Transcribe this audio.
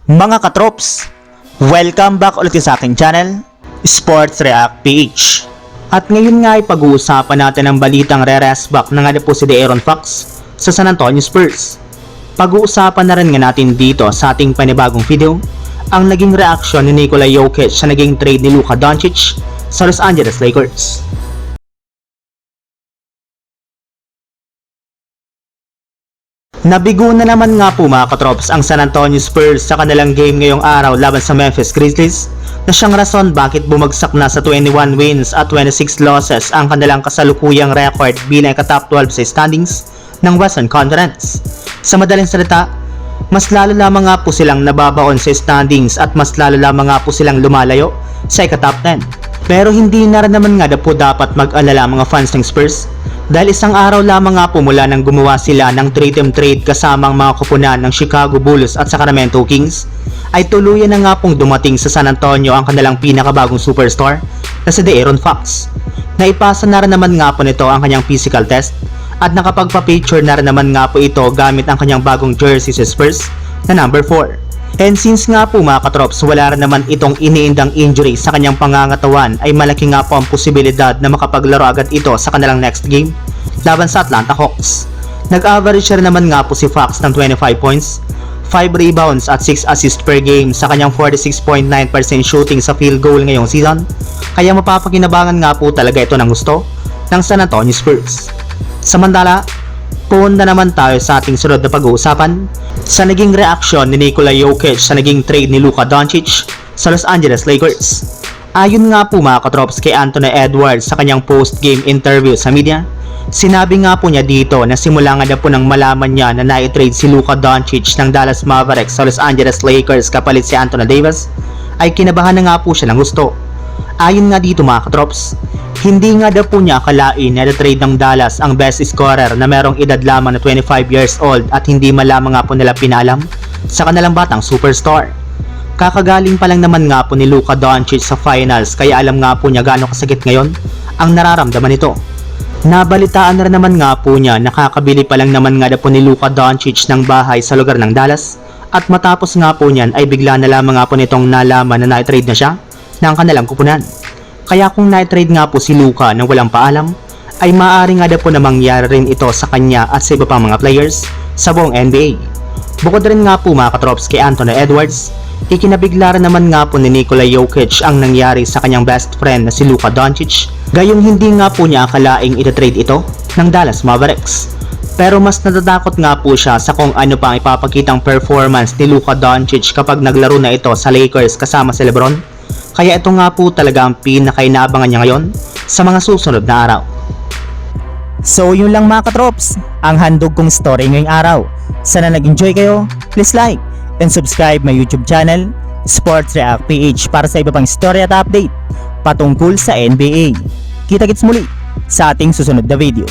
Mga katrops, welcome back ulit sa aking channel, Sports React PH. At ngayon nga ay pag-uusapan natin ang balitang re-rest back na nga po si De'Aaron Fox sa San Antonio Spurs. Pag-uusapan na rin nga natin dito sa ating panibagong video ang naging reaksyon ni Nikola Jokic sa naging trade ni Luka Doncic sa Los Angeles Lakers. Nabigo na naman nga po mga katrops ang San Antonio Spurs sa kanilang game ngayong araw laban sa Memphis Grizzlies na siyang rason bakit bumagsak na sa 21 wins at 26 losses ang kanilang kasalukuyang record bilang ka-top 12 sa standings ng Western Conference. Sa madaling salita, mas lalo lamang nga po silang nababaon sa standings at mas lalo lamang nga po silang lumalayo sa ika-top 10. Pero hindi na rin naman nga po dapat mag-alala mga fans ng Spurs dahil isang araw lamang nga po mula nang gumawa sila ng 3-team trade kasama ang mga kupunan ng Chicago Bulls at Sacramento Kings ay tuluyan na nga pong dumating sa San Antonio ang kanilang pinakabagong superstar na si De'Aaron Fox. Naipasa na rin naman nga po nito ang kanyang physical test at nakapagpa-picture na rin naman nga po ito gamit ang kanyang bagong jersey sa Spurs na number 4. And since nga po mga katrops wala rin naman itong iniindang injury sa kanyang pangangatawan ay malaki nga po ang posibilidad na makapaglaro agad ito sa kanilang next game laban sa Atlanta Hawks. Nag-average rin naman nga po si Fox ng 25 points, 5 rebounds at 6 assists per game sa kanyang 46.9% shooting sa field goal ngayong season, kaya mapapakinabangan nga po talaga ito ng gusto ng San Antonio Spurs. Samantala, punta naman tayo sa ating sunod na pag-uusapan sa naging reaksyon ni Nikola Jokic sa naging trade ni Luka Doncic sa Los Angeles Lakers. Ayon nga po mga katrops kay Anthony Edwards sa kanyang post-game interview sa media, sinabi nga po niya dito na simula nga na po nang malaman niya na na-trade si Luka Doncic ng Dallas Mavericks sa Los Angeles Lakers kapalit si Anthony Davis, ay kinabahan na nga po siya ng gusto. Ayon nga dito mga katrops, hindi nga daw po niya akalain na trade ng Dallas ang best scorer na merong edad lamang na 25 years old at hindi malamang nga po nila pinalam sa kanilang batang superstar. Kakagaling pa lang naman nga po ni Luka Doncic sa finals kaya alam nga po niya gaano kasakit ngayon ang nararamdaman nito. Nabalitaan na rin naman nga po niya nakakabili pa lang naman nga daw po ni Luka Doncic ng bahay sa lugar ng Dallas at matapos nga po niyan ay bigla na lamang nga po nitong nalaman na na-trade na siya ng kanilang kupunan. Kaya kung na-trade nga po si Luka nang walang paalam, ay maaari nga daw po na mangyari rin ito sa kanya at sa iba pang mga players sa buong NBA. Bukod rin nga po mga katrops kay Anthony Edwards, ikinabigla rin naman nga po ni Nikola Jokic ang nangyari sa kanyang best friend na si Luka Doncic, gayong hindi nga po niya akalaing itatrade ito ng Dallas Mavericks. Pero mas natatakot nga po siya sa kung ano pa ang ipapakitang performance ni Luka Doncic kapag naglaro na ito sa Lakers kasama si LeBron. Kaya ito nga po talaga ang pinakainaabangan niya ngayon sa mga susunod na araw. So yun lang mga katrops, ang handog kong story ngayong araw. Sana nag-enjoy kayo, please like and subscribe my YouTube channel, Sports React PH para sa iba pang story at update patungkol sa NBA. Kita-kits muli sa ating susunod na video.